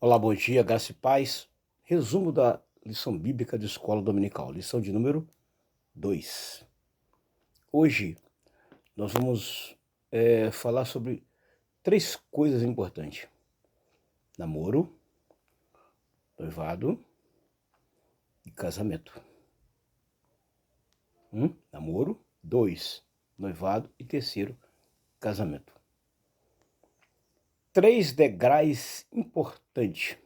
Olá, bom dia, graça e paz. Resumo da lição bíblica de escola dominical, lição de número 2. Hoje nós vamos falar sobre três coisas importantes: namoro, noivado e casamento. Namoro, dois, noivado e terceiro, casamento. Três degraus importantes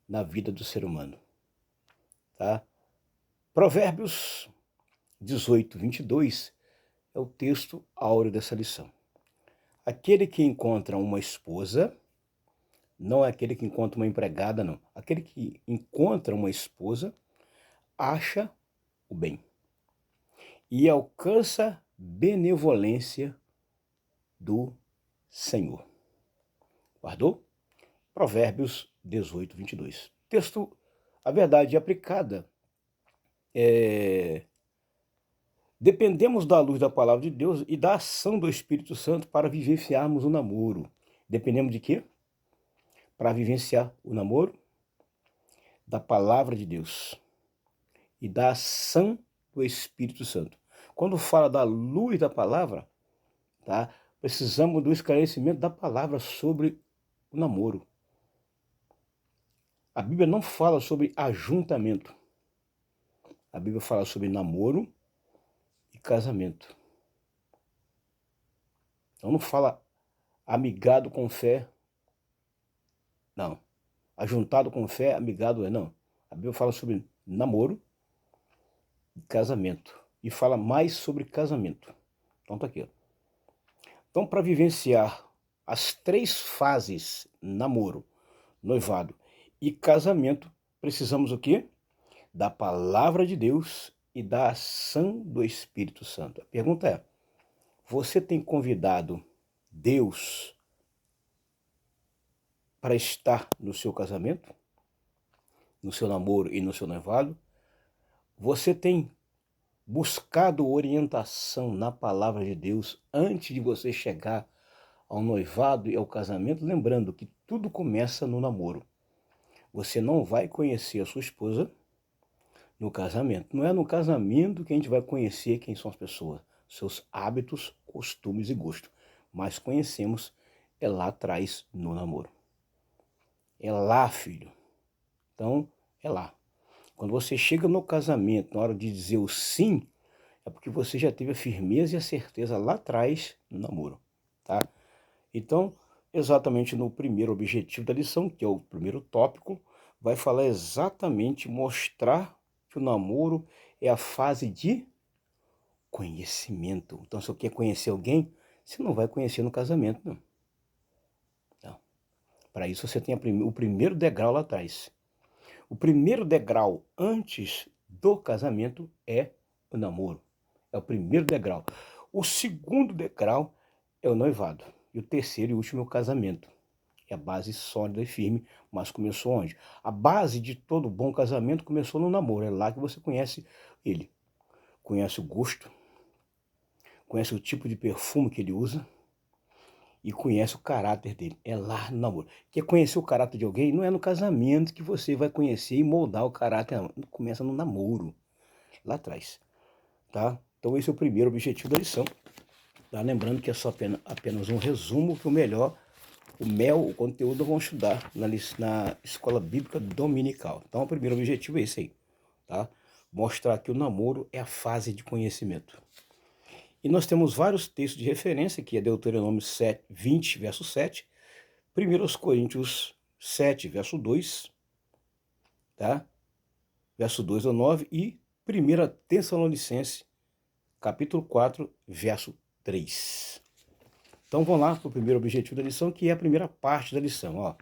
na vida do ser humano, tá? Provérbios 18:22 é o texto áureo dessa lição. Aquele que encontra uma esposa, não é aquele que encontra uma empregada, não. Aquele que encontra uma esposa, acha o bem e alcança benevolência do Senhor. Guardou? Provérbios 18:22. Texto, a verdade aplicada. Dependemos da luz da palavra de Deus e da ação do Espírito Santo para vivenciarmos o namoro. Dependemos de quê? Para vivenciar o namoro? Da palavra de Deus e da ação do Espírito Santo. Quando fala da luz da palavra, tá? Precisamos do esclarecimento da palavra sobre o namoro. A Bíblia não fala sobre ajuntamento. A Bíblia fala sobre namoro e casamento. Então não fala amigado com fé. Não. Ajuntado com fé, amigado é não. A Bíblia fala sobre namoro e casamento. E fala mais sobre casamento. Então tá aqui, ó. Então, para vivenciar as três fases, namoro, noivado e casamento, precisamos o quê? Da palavra de Deus e da ação do Espírito Santo. A pergunta é: você tem convidado Deus para estar no seu casamento, no seu namoro e no seu noivado? Você tem buscado orientação na palavra de Deus antes de você chegar ao noivado e ao casamento? Lembrando que tudo começa no namoro. Você não vai conhecer a sua esposa no casamento. Não é no casamento que a gente vai conhecer quem são as pessoas, seus hábitos, costumes e gostos. Mas conhecemos é lá atrás no namoro. É lá, filho. Então, é lá. Quando você chega no casamento, na hora de dizer o sim, é porque você já teve a firmeza e a certeza lá atrás no namoro, tá? Então, exatamente no primeiro objetivo da lição, que é o primeiro tópico, vai falar exatamente, mostrar que o namoro é a fase de conhecimento. Então, se você quer conhecer alguém, você não vai conhecer no casamento, não. Não. Para isso, você tem o primeiro degrau lá atrás. O primeiro degrau antes do casamento é o namoro. É o primeiro degrau. O segundo degrau é o noivado. E o terceiro e último é o casamento. É a base sólida e firme, mas começou onde? A base de todo bom casamento começou no namoro. É lá que você conhece ele. Conhece o gosto, conhece o tipo de perfume que ele usa e conhece o caráter dele. É lá no namoro. Quer conhecer o caráter de alguém? Não é no casamento que você vai conhecer e moldar o caráter, não. Começa no namoro, lá atrás. Tá? Então esse é o primeiro objetivo da lição. Tá? Lembrando que é só apenas um resumo, que o melhor, o conteúdo vamos estudar na escola bíblica dominical. Então o primeiro objetivo é esse aí. Tá? Mostrar que o namoro é a fase de conhecimento. E nós temos vários textos de referência, que é Deuteronômio 7, 20, verso 7, 1 Coríntios 7, verso 2, tá? Verso 2 ao 9, e 1 Tessalonicenses, capítulo 4, verso 3. Então vamos lá para o primeiro objetivo da lição, que é a primeira parte da lição, ó.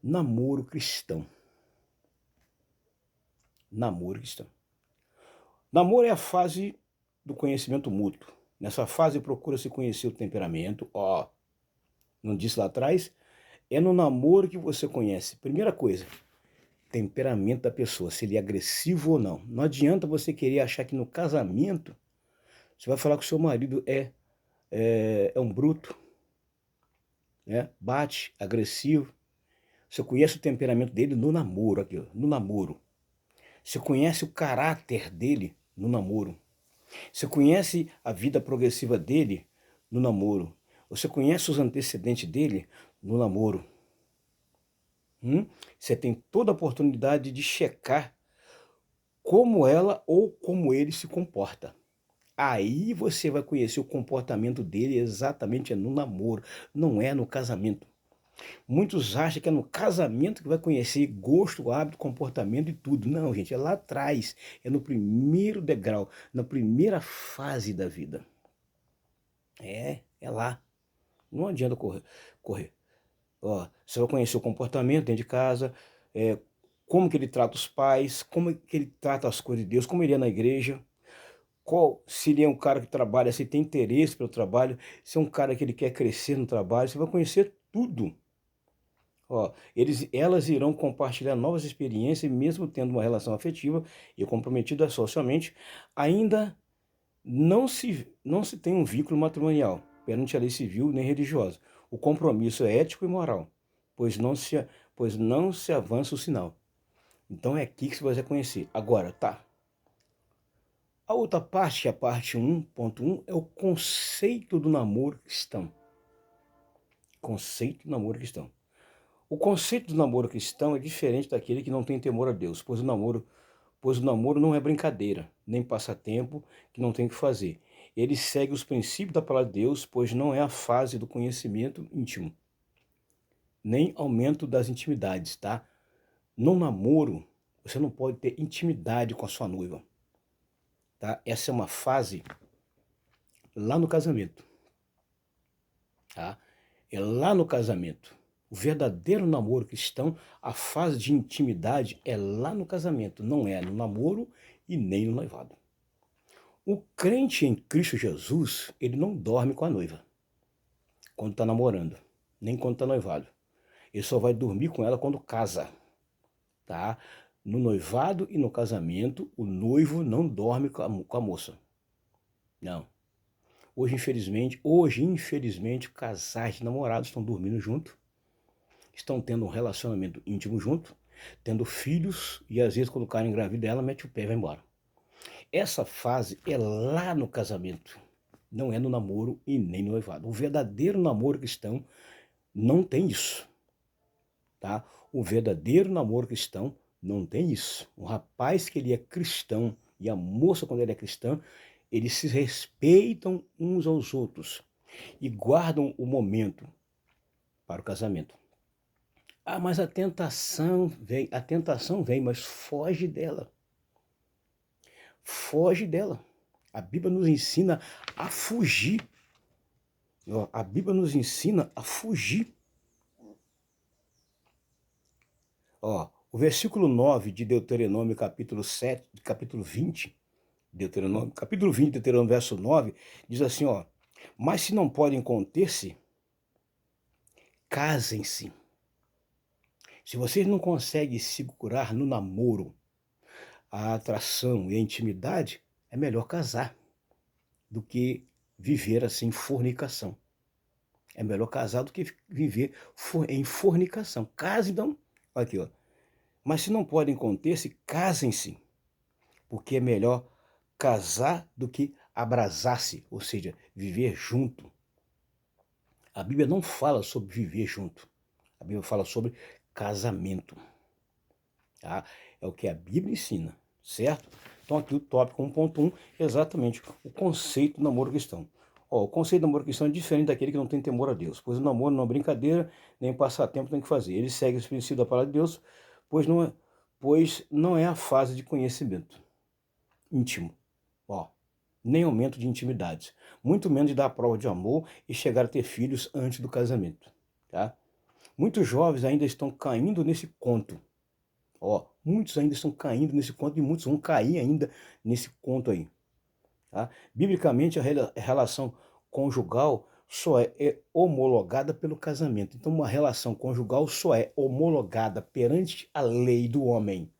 Namoro cristão. Namoro cristão. Namoro é a fase do conhecimento mútuo. Nessa fase procura-se conhecer o temperamento, ó. Não disse lá atrás? É no namoro que você conhece. Primeira coisa, temperamento da pessoa, se ele é agressivo ou não. Não adianta você querer achar que no casamento você vai falar que o seu marido é um bruto, né? Bate, agressivo. Você conhece o temperamento dele no namoro, aqui, ó, no namoro. Você conhece o caráter dele no namoro. Você conhece a vida progressiva dele no namoro. Você conhece os antecedentes dele no namoro. Você tem toda a oportunidade de checar como ela ou como ele se comporta. Aí você vai conhecer o comportamento dele exatamente no namoro, não é no casamento. Muitos acham que é no casamento que vai conhecer gosto, hábito, comportamento e tudo. Não, gente, é lá atrás, é no primeiro degrau, na primeira fase da vida. É lá. Não adianta correr. Ó, você vai conhecer o comportamento dentro de casa, como que ele trata os pais, como que ele trata as coisas de Deus, como ele é na igreja, se ele é um cara que trabalha, se tem interesse pelo trabalho, se é um cara que ele quer crescer no trabalho, você vai conhecer tudo. Ó, elas irão compartilhar novas experiências, mesmo tendo uma relação afetiva e comprometida socialmente, ainda não se tem um vínculo matrimonial, perante a lei civil nem religiosa. O compromisso é ético e moral, pois não se avança o sinal. Então é aqui que você vai conhecer. Agora, tá. A outra parte, a parte 1.1, é o conceito do namoro cristão. Conceito do namoro cristão. O conceito do namoro cristão é diferente daquele que não tem temor a Deus, pois o namoro não é brincadeira, nem passatempo que não tem o que fazer. Ele segue os princípios da palavra de Deus, pois não é a fase do conhecimento íntimo, nem aumento das intimidades, tá? No namoro, você não pode ter intimidade com a sua noiva, tá? Essa é uma fase lá no casamento, tá? É lá no casamento. O verdadeiro namoro cristão, a fase de intimidade é lá no casamento, não é no namoro e nem no noivado. O crente em Cristo Jesus, ele não dorme com a noiva quando está namorando, nem quando está noivado. Ele só vai dormir com ela quando casa, tá? No noivado e no casamento, o noivo não dorme com a moça. Não. Hoje, infelizmente, casais de namorados estão dormindo junto, estão tendo um relacionamento íntimo junto, tendo filhos e às vezes quando o cara engravida ela, mete o pé e vai embora. Essa fase é lá no casamento, não é no namoro e nem no noivado. O verdadeiro namoro cristão não tem isso, tá? O verdadeiro namoro cristão não tem isso. O rapaz que ele é cristão e a moça quando ele é cristã, eles se respeitam uns aos outros e guardam o momento para o casamento. Ah, mas a tentação vem, mas foge dela. Foge dela. A Bíblia nos ensina a fugir. A Bíblia nos ensina a fugir. O versículo 9 de Deuteronômio, capítulo 20, capítulo 20, Deuteronômio, verso 9, diz assim, mas se não podem conter-se, casem-se. Se vocês não conseguem segurar no namoro a atração e a intimidade, é melhor casar do que viver assim fornicação. É melhor casar do que viver em fornicação. Case, então, aqui, Mas se não podem conter-se, casem-se, porque é melhor casar do que abrasar-se, ou seja, viver junto. A Bíblia não fala sobre viver junto. A Bíblia fala sobre casamento. Tá? É o que a Bíblia ensina, certo? Então aqui o tópico 1.1, exatamente o conceito do namoro cristão. O conceito do namoro cristão é diferente daquele que não tem temor a Deus, pois o namoro não é brincadeira, nem passatempo tem que fazer. Ele segue os princípios da palavra de Deus, pois não é a fase de conhecimento íntimo, nem aumento de intimidades, muito menos de dar prova de amor e chegar a ter filhos antes do casamento, tá? Muitos jovens ainda estão caindo nesse conto. Muitos ainda estão caindo nesse conto e muitos vão cair ainda nesse conto aí. Tá? Biblicamente, a relação conjugal só é homologada pelo casamento. Então, uma relação conjugal só é homologada perante a lei do homem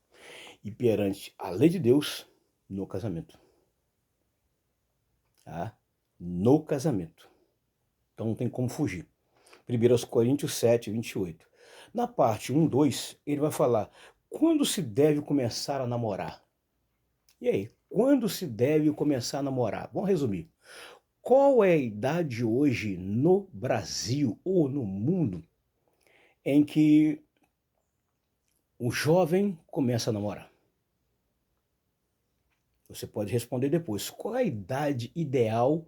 e perante a lei de Deus no casamento. Tá? No casamento. Então, não tem como fugir. 1 Coríntios 7, 28. Na parte 1, 2, ele vai falar quando se deve começar a namorar. E aí, quando se deve começar a namorar? Vamos resumir. Qual é a idade hoje no Brasil ou no mundo em que o jovem começa a namorar? Você pode responder depois. Qual é a idade ideal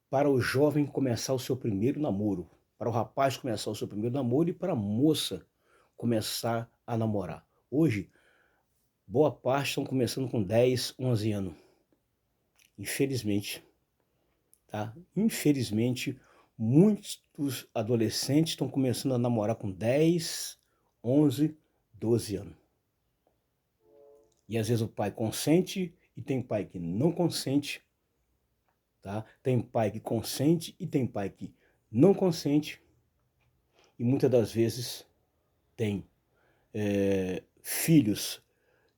para o jovem começar o seu primeiro namoro? Para o rapaz começar o seu primeiro namoro e para a moça começar a namorar? Hoje, boa parte estão começando com 10, 11 anos. Infelizmente, tá? Infelizmente, muitos adolescentes estão começando a namorar com 10, 11, 12 anos. E às vezes o pai consente e tem pai que não consente, tá? Tem pai que consente e tem pai que não consente. E muitas das vezes tem filhos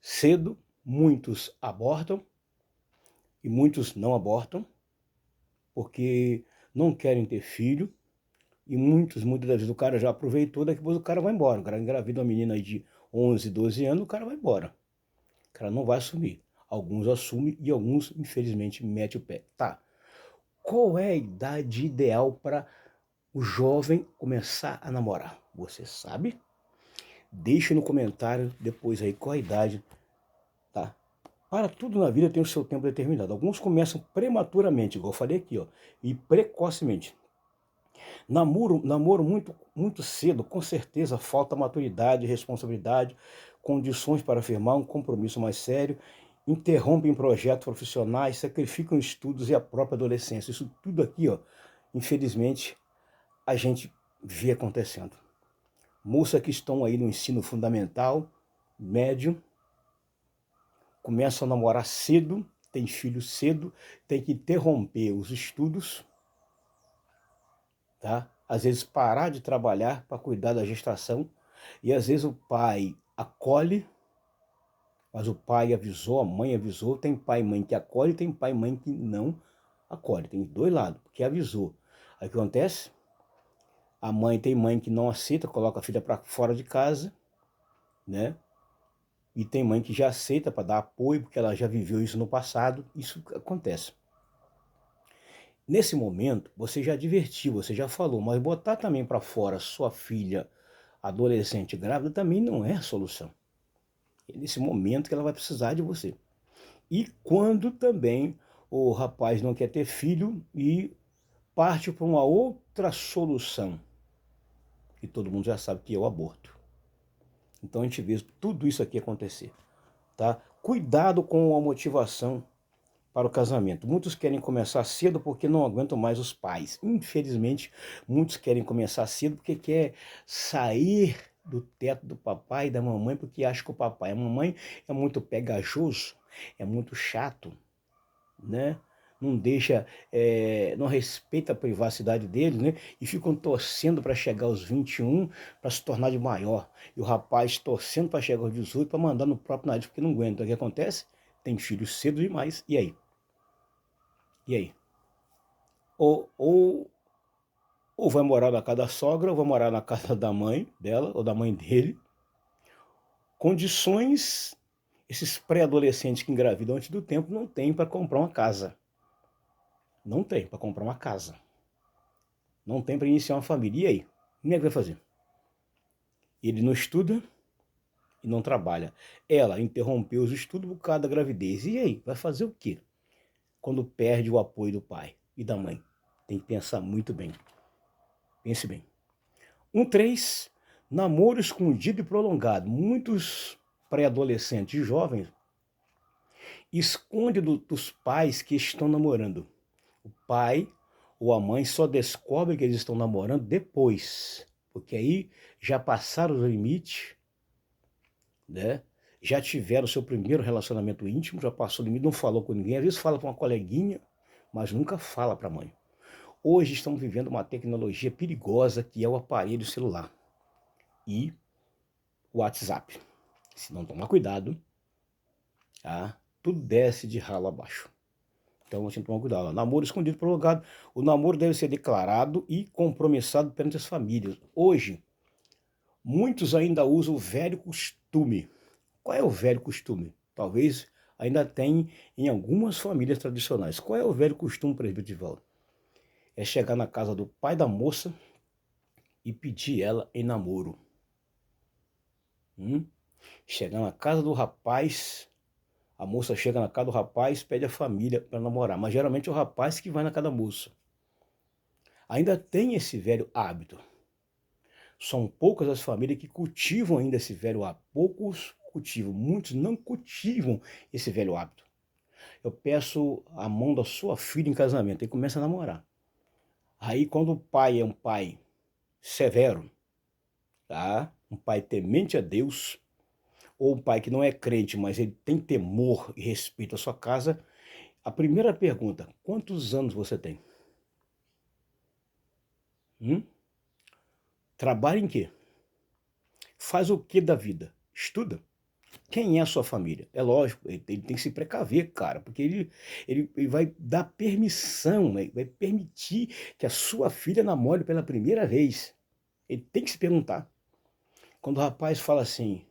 cedo, muitos abortam e muitos não abortam porque não querem ter filho. E muitas das vezes o cara já aproveitou, daqui a pouco o cara vai embora. O cara engravida uma menina aí de 11, 12 anos, o cara vai embora. O cara não vai assumir. Alguns assumem e alguns, infelizmente, metem o pé. Tá. Qual é a idade ideal para o jovem começar a namorar? Você sabe? Deixa no comentário depois aí qual a idade, tá? Para tudo na vida tem o seu tempo determinado. Alguns começam prematuramente, igual eu falei aqui, ó, e precocemente. Namoro muito cedo, com certeza falta maturidade, responsabilidade, condições para afirmar um compromisso mais sério, interrompem projetos profissionais, sacrificam estudos e a própria adolescência. Isso tudo aqui, ó, infelizmente, a gente vê acontecendo. Moças que estão aí no ensino fundamental, médio, começam a namorar cedo, tem filhos cedo, tem que interromper os estudos, tá? Às vezes parar de trabalhar para cuidar da gestação, e às vezes o pai acolhe, mas o pai avisou, a mãe avisou, tem pai e mãe que acolhe, tem pai e mãe que não acolhe, tem dois lados, porque avisou. Aí o que acontece? Tem mãe que não aceita, coloca a filha para fora de casa, né? E tem mãe que já aceita para dar apoio, porque ela já viveu isso no passado, isso acontece. Nesse momento, você já divertiu, você já falou, mas botar também para fora sua filha adolescente grávida também não é a solução. É nesse momento que ela vai precisar de você. E quando também o rapaz não quer ter filho e parte para uma outra solução, que todo mundo já sabe que é o aborto. Então a gente vê tudo isso aqui acontecer, tá? Cuidado com a motivação para o casamento. Muitos querem começar cedo porque não aguentam mais os pais. Infelizmente, muitos querem começar cedo porque quer sair do teto do papai e da mamãe, porque acha que o papai e a mamãe é muito pegajoso, é muito chato, né? Não deixa, não respeita a privacidade dele, né? E ficam torcendo para chegar aos 21 para se tornar de maior. E o rapaz torcendo para chegar aos 18 para mandar no próprio nariz, porque não aguenta. Então, o que acontece? Tem filho cedo demais. E aí? E aí? Ou, ou vai morar na casa da sogra, ou vai morar na casa da mãe dela, ou da mãe dele. Condições, esses pré-adolescentes que engravidam antes do tempo não têm para comprar uma casa. Não tem para comprar uma casa. Não tem para iniciar uma família. E aí? Como é que vai fazer? Ele não estuda e não trabalha. Ela interrompeu os estudos por causa da gravidez. E aí? Vai fazer o quê? Quando perde o apoio do pai e da mãe. Tem que pensar muito bem. Pense bem. 3, namoro escondido e prolongado. Muitos pré-adolescentes e jovens escondem dos pais que estão namorando. O pai ou a mãe só descobre que eles estão namorando depois, porque aí já passaram o limite, né? Já tiveram o seu primeiro relacionamento íntimo, já passou o limite, não falou com ninguém, às vezes fala para uma coleguinha, mas nunca fala para a mãe. Hoje estamos vivendo uma tecnologia perigosa que é o aparelho celular e o WhatsApp. Se não tomar cuidado, tá? Tudo desce de ralo abaixo. Então você tem que tomar cuidado. Namoro escondido prolongado. O namoro deve ser declarado e compromissado perante as famílias. Hoje, Muitos ainda usam o velho costume. Qual é o velho costume? Talvez ainda tem em algumas famílias tradicionais. Qual é o velho costume, presbítero Divaldo? É chegar na casa do pai da moça e pedir ela em namoro. Chegar na casa do rapaz, a moça chega na casa do rapaz, pede a família para namorar, mas geralmente é o rapaz que vai na casa da moça. Ainda tem esse velho hábito. São poucas as famílias que cultivam ainda esse velho hábito. Poucos cultivam, muitos não cultivam esse velho hábito. Eu peço a mão da sua filha em casamento e começa a namorar. Aí quando o pai é um pai severo, tá? Um pai temente a Deus, ou um pai que não é crente, mas ele tem temor e respeito à sua casa, a primeira pergunta: quantos anos você tem? Trabalha em quê? Faz o que da vida? Estuda? Quem é a sua família? É lógico, ele tem que se precaver, cara, porque ele vai dar permissão, né? Vai permitir que a sua filha namore pela primeira vez. Ele tem que se perguntar. Quando o rapaz fala assim,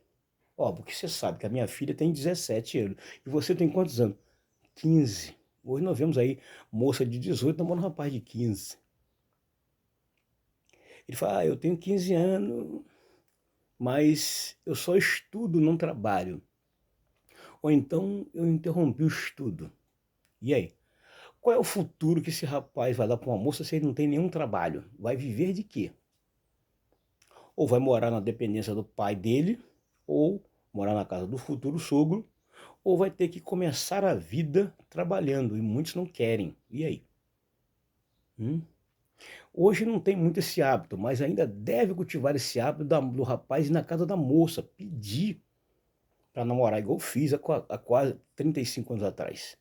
ó, porque você sabe que a minha filha tem 17 anos, e você tem quantos anos? 15. Hoje nós vemos aí moça de 18 namorando um rapaz de 15. Ele fala, eu tenho 15 anos, mas eu só estudo, não trabalho. Ou então eu interrompi o estudo. E aí? Qual é o futuro que esse rapaz vai dar para uma moça se ele não tem nenhum trabalho? Vai viver de quê? Ou vai morar na dependência do pai dele, ou morar na casa do futuro sogro, ou vai ter que começar a vida trabalhando, e muitos não querem. E aí? Hoje não tem muito esse hábito, mas ainda deve cultivar esse hábito do rapaz ir na casa da moça, pedir para namorar, igual eu fiz há quase 35 anos atrás.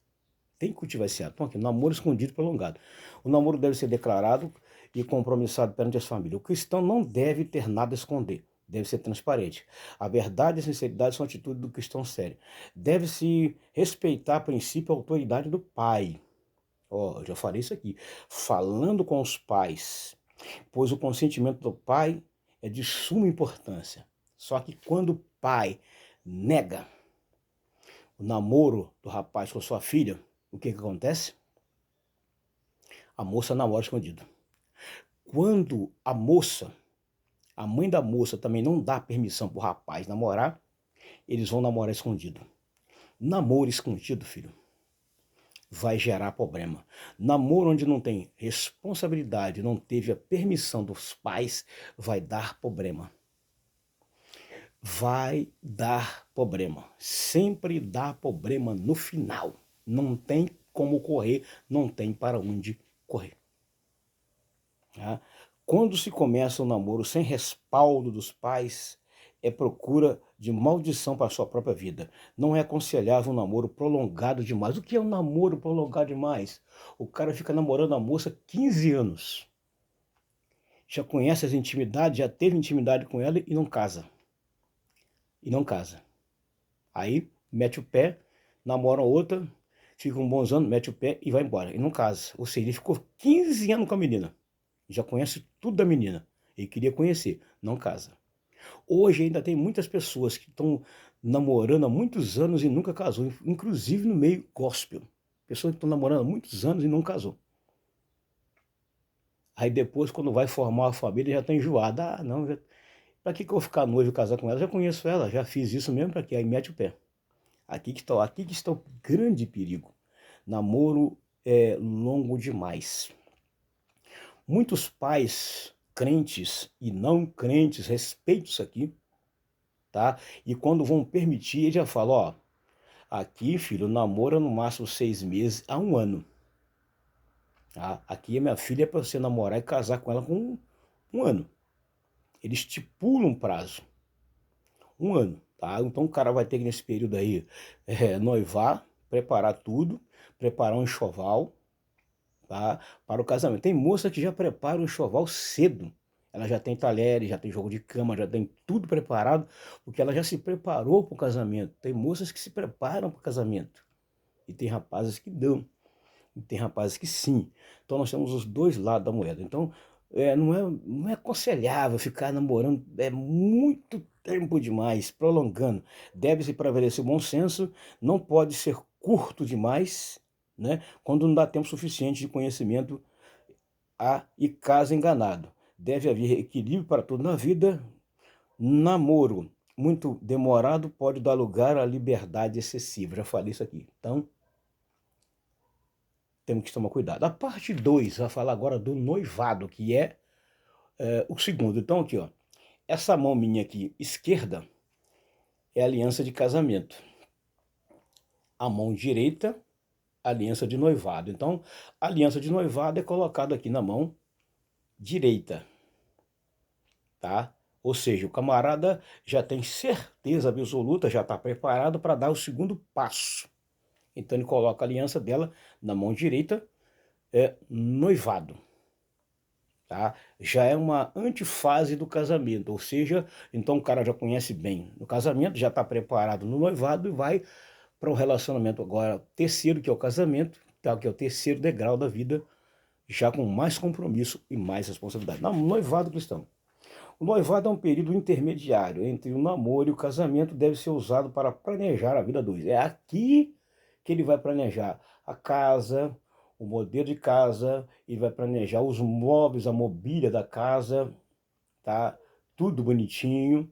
Tem que cultivar esse hábito. Então, aqui, namoro escondido e prolongado. O namoro deve ser declarado e compromissado perante as famílias. O cristão não deve ter nada a esconder. Deve ser transparente. A verdade e a sinceridade são atitudes do cristão sério. Deve-se respeitar a princípio a autoridade do pai. Ó, eu já falei isso aqui. Falando com os pais, pois o consentimento do pai é de suma importância. Só que quando o pai nega o namoro do rapaz com sua filha, o que acontece? A moça namora escondido. Quando a mãe da moça também não dá permissão para o rapaz namorar, eles vão namorar escondido. Namoro escondido, filho, vai gerar problema. Namoro onde não tem responsabilidade, não teve a permissão dos pais, vai dar problema. Vai dar problema. Sempre dá problema no final. Não tem como correr, não tem para onde correr. Tá? Quando se começa um namoro sem respaldo dos pais, é procura de maldição para a sua própria vida. Não é aconselhável um namoro prolongado demais. O que é um namoro prolongado demais? O cara fica namorando a moça 15 anos. Já conhece as intimidades, já teve intimidade com ela e não casa. E não casa. Aí mete o pé, namora outra, fica uns bons anos, mete o pé e vai embora. E não casa. Ou seja, ele ficou 15 anos com a menina. Já conhece tudo da menina. Ele queria conhecer, não casa. Hoje ainda tem muitas pessoas que estão namorando há muitos anos e nunca casou, inclusive no meio gospel. Pessoas que estão namorando há muitos anos e não casou. Aí depois, quando vai formar a família, já está enjoada. Ah, não, para que eu vou ficar noivo e casar com ela? Já conheço ela, já fiz isso mesmo, para quê? Aí mete o pé. Aqui que está o grande perigo. Namoro é longo demais. Muitos pais crentes e não crentes respeitam isso aqui, tá? E quando vão permitir, ele já fala, ó, aqui, filho, namora no máximo 6 meses a 1 ano. Tá? Aqui a minha filha é para você namorar e casar com ela com 1 ano. Eles estipulam um prazo. 1 ano, tá? Então o cara vai ter que nesse período aí noivar, preparar tudo, preparar um enxoval, tá? Para o casamento. Tem moça que já prepara o enxoval cedo. Ela já tem talheres, já tem jogo de cama, já tem tudo preparado, porque ela já se preparou para o casamento. Tem moças que se preparam para o casamento. E tem rapazes que dão. E tem rapazes que sim. Então nós temos os dois lados da moeda. Então, não é aconselhável ficar namorando muito tempo demais, prolongando. Deve-se prevalecer o bom senso, não pode ser curto demais, né? Quando não dá tempo suficiente de conhecimento e casa enganado. Deve haver equilíbrio para tudo na vida. Namoro muito demorado pode dar lugar à liberdade excessiva. Já falei isso aqui. Então, temos que tomar cuidado. A parte 2 vai falar agora do noivado, que é o segundo. Então, aqui, ó. Essa mão minha aqui, esquerda, é a aliança de casamento. A mão direita, aliança de noivado. Então, a aliança de noivado é colocada aqui na mão direita, tá? Ou seja, o camarada já tem certeza absoluta, já está preparado para dar o segundo passo. Então ele coloca a aliança dela na mão direita, noivado. Tá? Já é uma antifase do casamento, ou seja, então o cara já conhece bem no casamento, já está preparado no noivado e vai para o relacionamento agora terceiro, que é o casamento, tá? Que é o terceiro degrau da vida, já com mais compromisso e mais responsabilidade. Não, noivado cristão. O noivado é um período intermediário entre o namoro e o casamento, deve ser usado para planejar a vida dois. É aqui que ele vai planejar a casa, o modelo de casa, ele vai planejar os móveis, a mobília da casa, tá? Tudo bonitinho.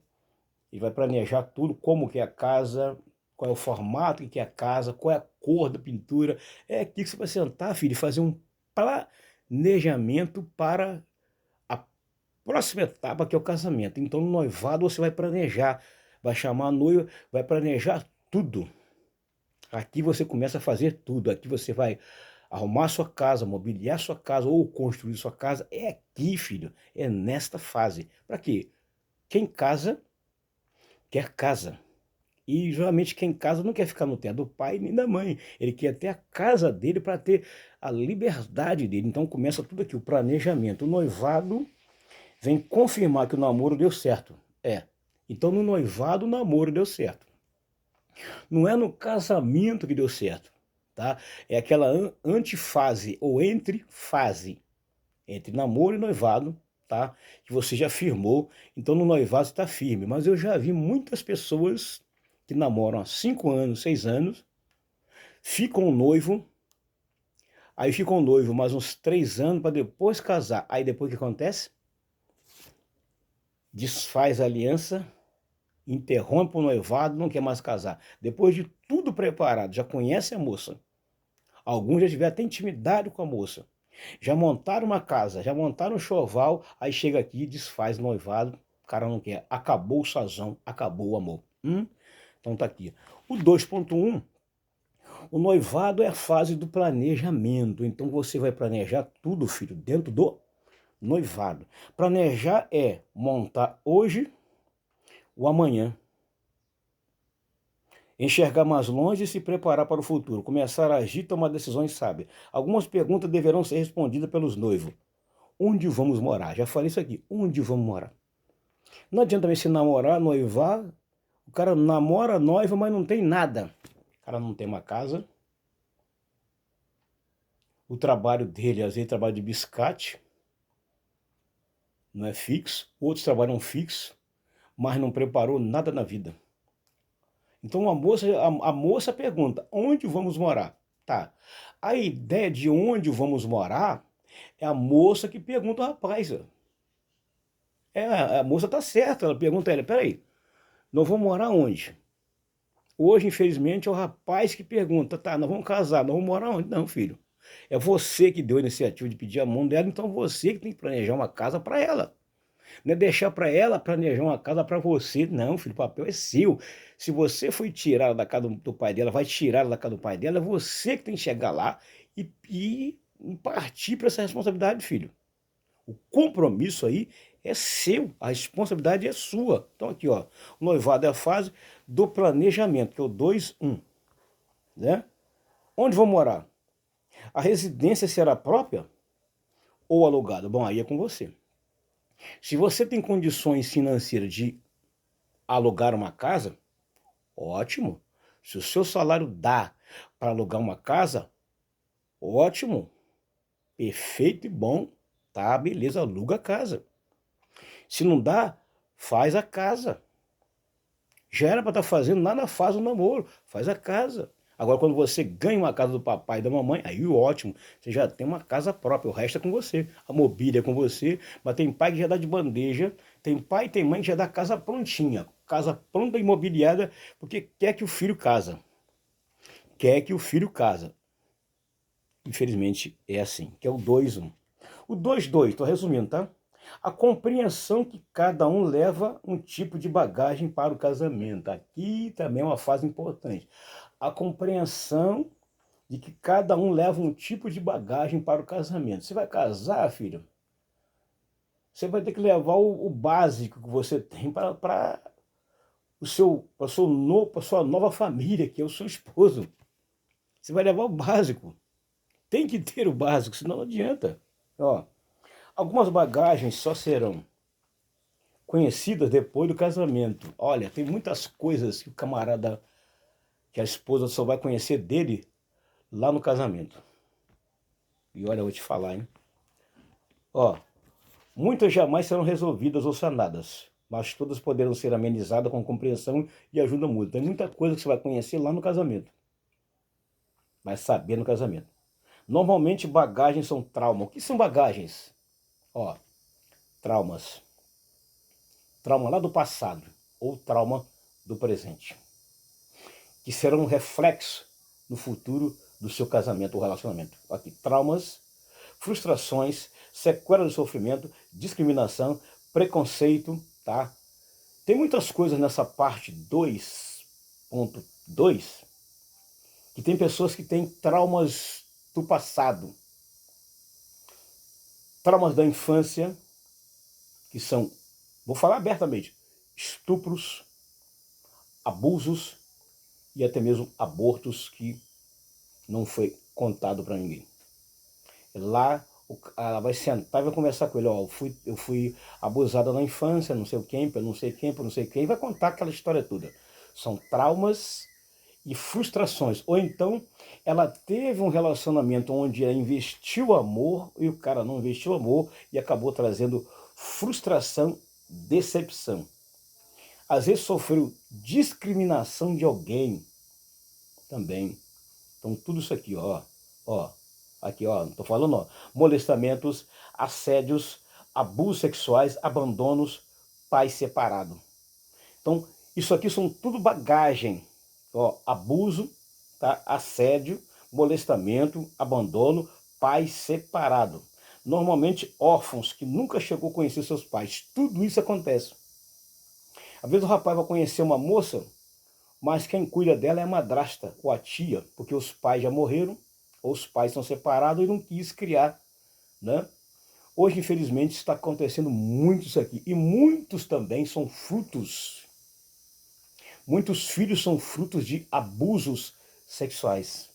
Ele vai planejar tudo, como que é a casa, qual é o formato que é a casa, qual é a cor da pintura. É aqui que você vai sentar, filho, e fazer um planejamento para a próxima etapa, que é o casamento. Então, no noivado, você vai planejar, vai chamar a noiva, vai planejar tudo. Aqui você começa a fazer tudo. Aqui você vai arrumar sua casa, mobiliar sua casa ou construir sua casa. É aqui, filho. É nesta fase. Para quê? Quem casa, quer casa. E geralmente quem casa não quer ficar no teto do pai nem da mãe. Ele quer ter a casa dele para ter a liberdade dele. Então começa tudo aqui, o planejamento. O noivado vem confirmar que o namoro deu certo. Então no noivado o namoro deu certo. Não é no casamento que deu certo, tá? É aquela antifase ou entrefase entre namoro e noivado, tá? Que você já firmou. Então no noivado você está firme. Mas eu já vi muitas pessoas que namoram há 5 anos, 6 anos, ficam noivo, aí ficam noivo mais uns 3 anos para depois casar. Aí depois o que acontece? Desfaz a aliança, interrompe o noivado, não quer mais casar. Depois de tudo preparado, já conhece a moça. Alguns já tiveram até intimidade com a moça. Já montaram uma casa, já montaram um choval, aí chega aqui e desfaz o noivado. O cara não quer. Acabou o sazão, acabou o amor. Então tá aqui. O 2.1, o noivado é a fase do planejamento. Então você vai planejar tudo, filho, dentro do noivado. Planejar é montar hoje o amanhã. Enxergar mais longe e se preparar para o futuro. Começar a agir e tomar decisões sábias. Algumas perguntas deverão ser respondidas pelos noivos. Onde vamos morar? Já falei isso aqui. Onde vamos morar? Não adianta também se namorar, noivar. O cara namora, noiva, mas não tem nada. O cara não tem uma casa. O trabalho dele, às vezes, trabalho de biscate. Não é fixo. Outros trabalham fixo, mas não preparou nada na vida. Então a moça pergunta, onde vamos morar? Tá. A ideia de onde vamos morar é a moça que pergunta ao rapaz. A moça tá certa, ela pergunta a ele, peraí, nós vamos morar onde? Hoje, infelizmente, é o rapaz que pergunta, tá, nós vamos casar, nós vamos morar onde? Não, filho. É você que deu a iniciativa de pedir a mão dela, então você que tem que planejar uma casa para ela. Não é deixar para ela planejar uma casa para você. Não, filho, o papel é seu. Se você foi tirada da casa do pai dela, vai tirar da casa do pai dela, é você que tem que chegar lá e partir para essa responsabilidade, filho. O compromisso aí é seu, a responsabilidade é sua. Então aqui, ó, o noivado é a fase do planejamento, que é o 2.1, né? Onde vou morar? A residência será própria ou alugada? Bom, aí é com você. Se você tem condições financeiras de alugar uma casa, ótimo. Se o seu salário dá para alugar uma casa, ótimo, perfeito e bom. Tá, beleza, aluga a casa. Se não dá, faz a casa. Já era para estar fazendo lá na fase do namoro, faz a casa. Agora, quando você ganha uma casa do papai e da mamãe, aí ótimo, você já tem uma casa própria, o resto é com você. A mobília é com você, mas tem pai que já dá de bandeja, tem pai e tem mãe que já dá casa prontinha, casa pronta imobiliada, porque quer que o filho casa. Quer que o filho casa. Infelizmente é assim, que é o 2-1. O 2-2, estou resumindo, tá? A compreensão que cada um leva um tipo de bagagem para o casamento. Aqui também é uma fase importante. A compreensão de que cada um leva um tipo de bagagem para o casamento. Você vai casar, filho? Você vai ter que levar o básico que você tem para a sua nova família, que é o seu esposo. Você vai levar o básico. Tem que ter o básico, senão não adianta. Ó, algumas bagagens só serão conhecidas depois do casamento. Olha, tem muitas coisas que o camarada, que a esposa só vai conhecer dele lá no casamento. E olha, eu vou te falar, hein? Ó, muitas jamais serão resolvidas ou sanadas, mas todas poderão ser amenizadas com compreensão e ajuda mútua. Tem muita coisa que você vai conhecer lá no casamento. Vai saber no casamento. Normalmente bagagens são trauma. O que são bagagens? Ó, traumas. Trauma lá do passado ou trauma do presente, que serão um reflexo no futuro do seu casamento ou relacionamento. Aqui, traumas, frustrações, sequela de sofrimento, discriminação, preconceito, tá? Tem muitas coisas nessa parte 2.2 que tem pessoas que têm traumas do passado, traumas da infância, que são, vou falar abertamente, estupros, abusos e até mesmo abortos que não foi contado para ninguém. Lá ela vai sentar e vai conversar com ele, ó, eu fui abusada na infância, não sei o quem, por não sei quem, por não sei quem, e vai contar aquela história toda. São traumas e frustrações. Ou então ela teve um relacionamento onde ela investiu amor e o cara não investiu amor e acabou trazendo frustração, decepção. Às vezes sofreu discriminação de alguém também. Então tudo isso aqui, ó, aqui, ó, não tô falando, ó, molestamentos, assédios, abusos sexuais, abandonos, pai separado. Então, isso aqui são tudo bagagem, ó, abuso, tá? Assédio, molestamento, abandono, pai separado. Normalmente órfãos que nunca chegou a conhecer seus pais. Tudo isso acontece. Às vezes o rapaz vai conhecer uma moça, mas quem cuida dela é a madrasta ou a tia, porque os pais já morreram, ou os pais são separados e não quis criar, né? Hoje, infelizmente, está acontecendo muito isso aqui. E muitos também são frutos, muitos filhos são frutos de abusos sexuais.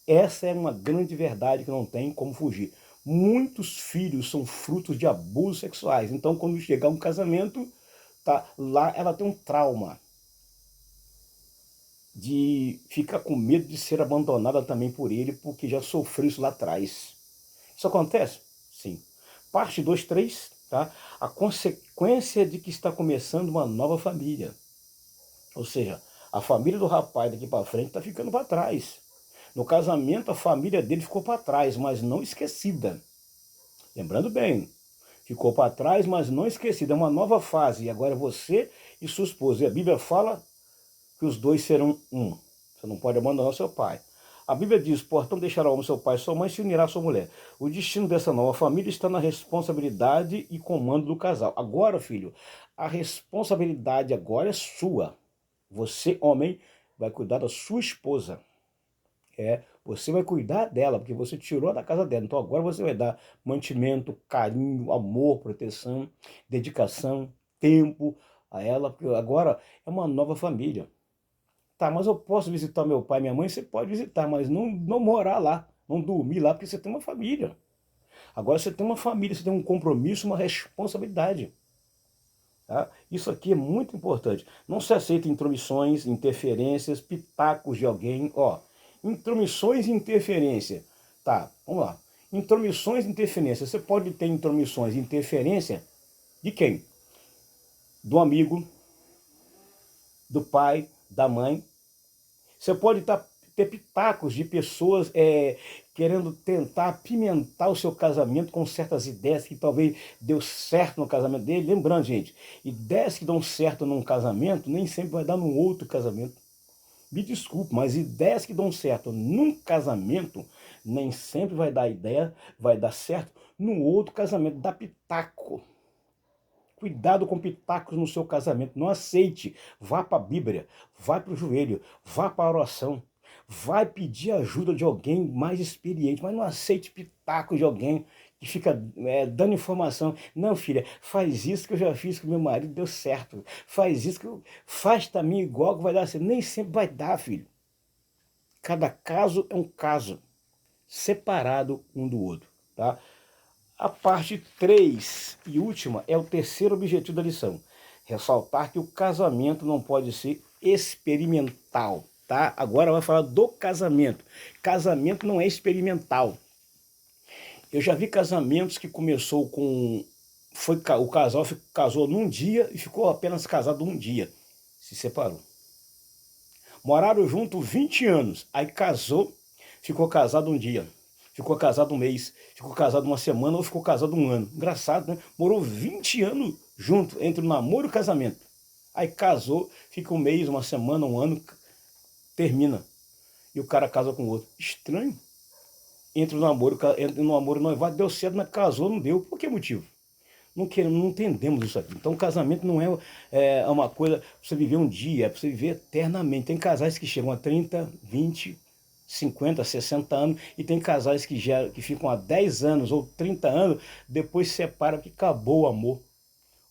Essa é uma grande verdade que não tem como fugir. Muitos filhos são frutos de abusos sexuais. Então, quando chegar um casamento, tá, lá ela tem um trauma de ficar com medo de ser abandonada também por ele, porque já sofreu isso lá atrás. Isso acontece? Sim. Parte 2.3, tá? A consequência de que está começando uma nova família. Ou seja, a família do rapaz daqui para frente está ficando para trás. No casamento, a família dele ficou para trás, mas não esquecida. Lembrando bem, ficou para trás, mas não esquecida. É uma nova fase. E agora é você e sua esposa. E a Bíblia fala que os dois serão um. Você não pode abandonar seu pai. A Bíblia diz, portanto deixará o homem seu pai e sua mãe e se unirá à sua mulher. O destino dessa nova família está na responsabilidade e comando do casal. Agora, filho, a responsabilidade agora é sua. Você, homem, vai cuidar da sua esposa. Você vai cuidar dela, porque você tirou da casa dela. Então agora você vai dar mantimento, carinho, amor, proteção, dedicação, tempo a ela, porque agora é uma nova família. Tá, mas eu posso visitar meu pai e minha mãe? Você pode visitar, mas não morar lá, não dormir lá, porque você tem uma família. Agora você tem uma família, você tem um compromisso, uma responsabilidade. Tá? Isso aqui é muito importante. Não se aceita intromissões, interferências, pitacos de alguém. Ó, intromissões e interferência. Tá, vamos lá. Intromissões e interferências. Você pode ter intromissões e interferência de quem? Do amigo, do pai, da mãe. Você pode ter pitacos de pessoas querendo tentar apimentar o seu casamento com certas ideias que talvez deu certo no casamento dele. Lembrando, gente, ideias que dão certo num casamento nem sempre vai dar num outro casamento. Me desculpe, mas ideias que dão certo num casamento nem sempre vai dar certo no outro casamento. Dá pitaco. Cuidado com pitacos no seu casamento. Não aceite. Vá para a Bíblia, vá para o joelho, vá para a oração. Vai pedir ajuda de alguém mais experiente, mas não aceite pitaco de alguém que fica dando informação. Não, filha, faz isso que eu já fiz com meu marido, deu certo. Faz isso faz também igual que vai dar certo. Nem sempre vai dar, filho. Cada caso é um caso, separado um do outro, tá? A parte 3 e última é o terceiro objetivo da lição. Ressaltar que o casamento não pode ser experimental, tá? Agora vai falar do casamento. Casamento não é experimental. Eu já vi casamentos que começou com... o casal casou num dia e ficou apenas casado um dia. Se separou. Moraram junto 20 anos. Aí casou, ficou casado um dia. Ficou casado um mês, ficou casado uma semana ou ficou casado um ano. Engraçado, né? Morou 20 anos junto, entre o namoro e o casamento. Aí casou, fica um mês, uma semana, um ano, termina. E o cara casa com o outro. Estranho. Entre o namoro e o noivado, deu certo, mas casou, não deu. Por que motivo? Não entendemos isso aqui. Então o casamento não é uma coisa para você viver um dia, é para você viver eternamente. Tem casais que chegam a 30, 20, 50, 60 anos, e tem casais que ficam há 10 anos ou 30 anos, depois se separam que acabou o amor.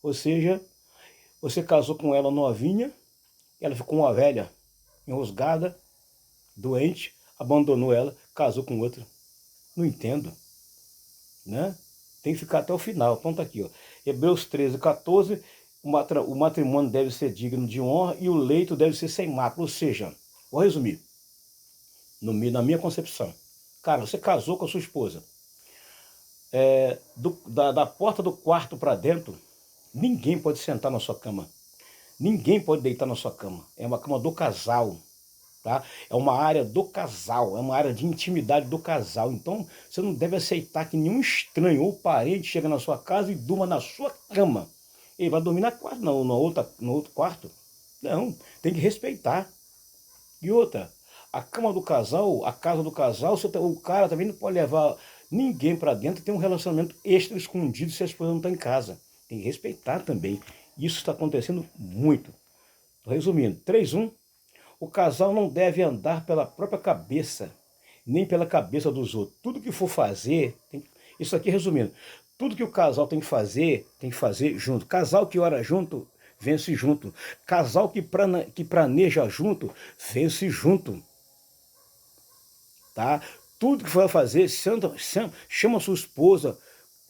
Ou seja, você casou com ela novinha, ela ficou uma velha, enrosgada, doente, abandonou ela, casou com outra. Não entendo, né? Tem que ficar até o final. Então tá aqui, ó. Hebreus 13, 14, o matrimônio deve ser digno de honra e o leito deve ser sem mácula. Ou seja, vou resumir, na minha concepção. Cara, você casou com a sua esposa. Da porta do quarto para dentro, ninguém pode sentar na sua cama. Ninguém pode deitar na sua cama. É uma cama do casal. Tá? É uma área do casal, é uma área de intimidade do casal. Então, você não deve aceitar que nenhum estranho ou parente chegue na sua casa e durma na sua cama. Ele vai dormir no outro quarto? Não, tem que respeitar. E outra, a cama do casal, a casa do casal, o cara também não pode levar ninguém para dentro e ter um relacionamento extra escondido se a esposa não está em casa. Tem que respeitar também. Isso está acontecendo muito. Resumindo, 3-1. O casal não deve andar pela própria cabeça, nem pela cabeça dos outros. Tudo que for fazer, isso aqui resumindo, tudo que o casal tem que fazer junto. Casal que ora junto, vence junto. Casal que planeja junto, vence junto. Tá? Tudo que for fazer, chama sua esposa,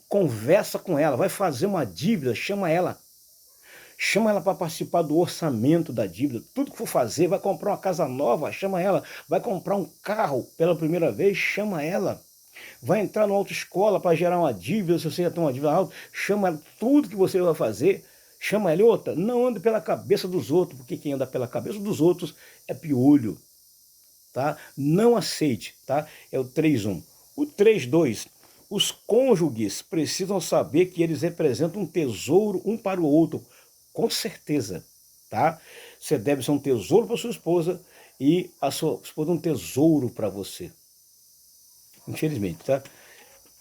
conversa com ela, vai fazer uma dívida, chama ela. Chama ela para participar do orçamento da dívida. Tudo que for fazer, vai comprar uma casa nova, chama ela. Vai comprar um carro pela primeira vez, chama ela. Vai entrar numa autoescola para gerar uma dívida, se você já tem uma dívida alta, chama ela. Tudo que você vai fazer, chama ela. E outra, não ande pela cabeça dos outros, porque quem anda pela cabeça dos outros é piolho. Tá? Não aceite, tá? É o 3-1. O 3-2, os cônjuges precisam saber que eles representam um tesouro um para o outro. Com certeza, tá? Você deve ser um tesouro para sua esposa e a sua esposa um tesouro para você. Infelizmente, tá?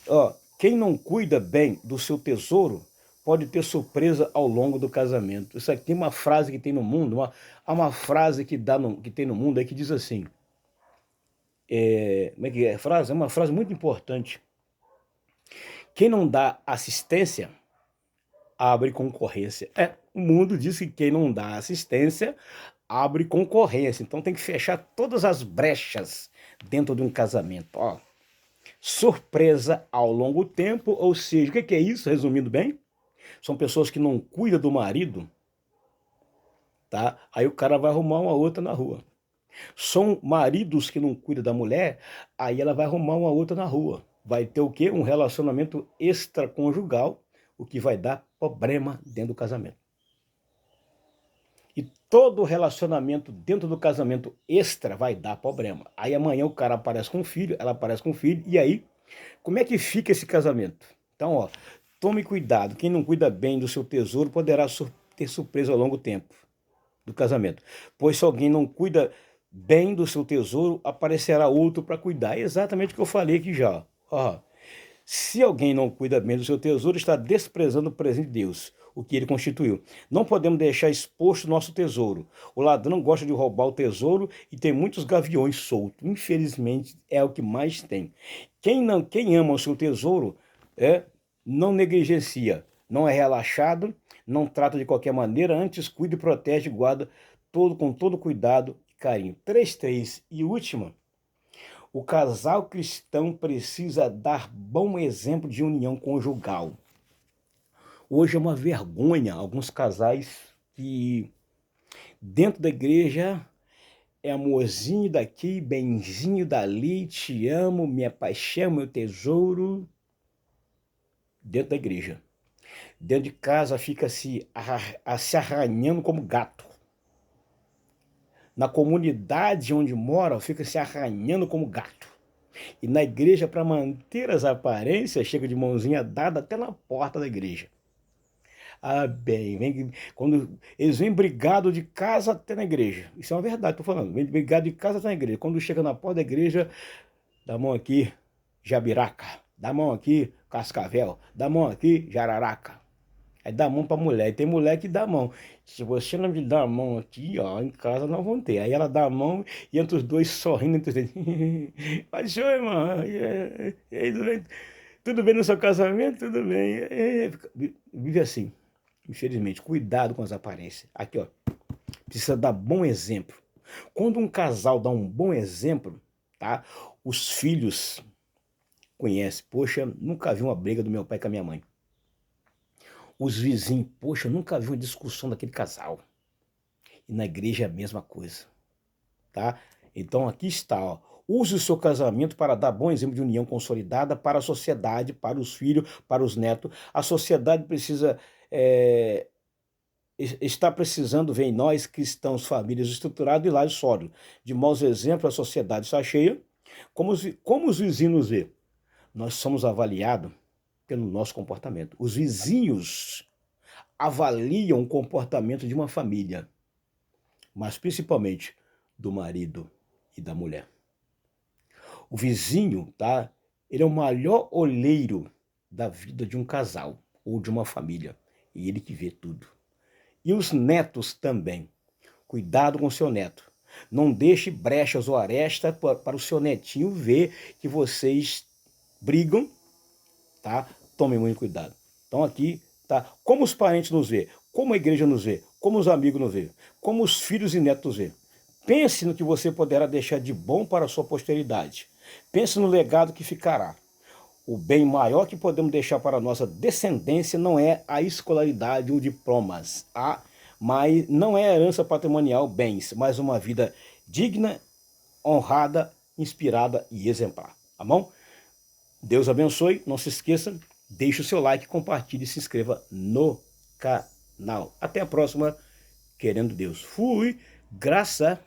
Ó, quem não cuida bem do seu tesouro pode ter surpresa ao longo do casamento. Isso aqui tem uma frase que tem no mundo, uma frase que tem no mundo aí que diz assim, como é que é a frase? É uma frase muito importante. Quem não dá assistência abre concorrência. O mundo diz que quem não dá assistência abre concorrência. Então tem que fechar todas as brechas dentro de um casamento. Ó, surpresa ao longo tempo, ou seja, o que é isso, resumindo bem? São pessoas que não cuidam do marido, tá? Aí o cara vai arrumar uma outra na rua. São maridos que não cuidam da mulher, aí ela vai arrumar uma outra na rua. vai ter o quê? Um relacionamento extraconjugal, o que vai dar problema dentro do casamento. E todo relacionamento dentro do casamento extra vai dar problema. Aí amanhã o cara aparece com um filho, ela aparece com um filho, e aí, como é que fica esse casamento? Então, ó, tome cuidado. Quem não cuida bem do seu tesouro poderá ter surpresa ao longo tempo do casamento. Pois se alguém não cuida bem do seu tesouro, aparecerá outro para cuidar. É exatamente o que eu falei aqui já. Ó, se alguém não cuida bem do seu tesouro, está desprezando o presente de Deus, o que ele constituiu. Não podemos deixar exposto o nosso tesouro. O ladrão gosta de roubar o tesouro e tem muitos gaviões soltos. Infelizmente, é o que mais tem. Quem ama o seu tesouro não negligencia, não é relaxado, não trata de qualquer maneira, antes cuida e protege e guarda com todo cuidado e carinho. 3 e última. O casal cristão precisa dar bom exemplo de união conjugal. Hoje é uma vergonha alguns casais que dentro da igreja é amorzinho daqui, benzinho dali, te amo, minha paixão, meu tesouro, dentro da igreja. Dentro de casa fica se arranhando como gato. Na comunidade onde mora, fica se arranhando como gato. E na igreja, para manter as aparências, chega de mãozinha dada até na porta da igreja. Ah, bem, quando eles vêm brigado de casa até na igreja. Isso é uma verdade, estou falando. Vem brigado de casa até na igreja. Quando chega na porta da igreja, dá a mão aqui, Jabiraca. Dá a mão aqui, Cascavel. Dá a mão aqui, Jararaca. Aí dá a mão pra mulher. E tem mulher que dá a mão. Se você não me dá a mão aqui, ó, em casa não vão ter. Aí ela dá a mão e entre os dois sorrindo entre os dedos. Mas, oi, irmã. E aí, tudo bem no seu casamento? Tudo bem. Vive assim. Infelizmente, cuidado com as aparências. Aqui, ó. Precisa dar bom exemplo. Quando um casal dá um bom exemplo, tá? Os filhos conhecem. Poxa, nunca vi uma briga do meu pai com a minha mãe. Os vizinhos, poxa, nunca vi uma discussão daquele casal. E na igreja é a mesma coisa, tá? Então aqui está, ó. Use o seu casamento para dar bom exemplo de união consolidada para a sociedade, para os filhos, para os netos. A sociedade precisa, está precisando ver em nós, cristãos, famílias estruturadas e lares sólidos. De maus exemplos, a sociedade está cheia. Como os vizinhos vê? Nós somos avaliados pelo nosso comportamento. Os vizinhos avaliam o comportamento de uma família, mas principalmente do marido e da mulher. O vizinho, tá? Ele é o maior olheiro da vida de um casal ou de uma família. E ele que vê tudo. E os netos também. Cuidado com o seu neto. Não deixe brechas ou arestas para o seu netinho ver que vocês brigam, tá? Tome muito cuidado. Então aqui, tá? Como os parentes nos vê, como a igreja nos vê, como os amigos nos vê, como os filhos e netos nos vê. Pense no que você poderá deixar de bom para a sua posteridade. Pense no legado que ficará. O bem maior que podemos deixar para a nossa descendência não é a escolaridade ou diplomas, mas não é a herança patrimonial, bens, mas uma vida digna, honrada, inspirada e exemplar. Tá bom? Deus abençoe. Não se esqueça, deixe o seu like, compartilhe e se inscreva no canal. Até a próxima, querendo Deus. Fui, graça.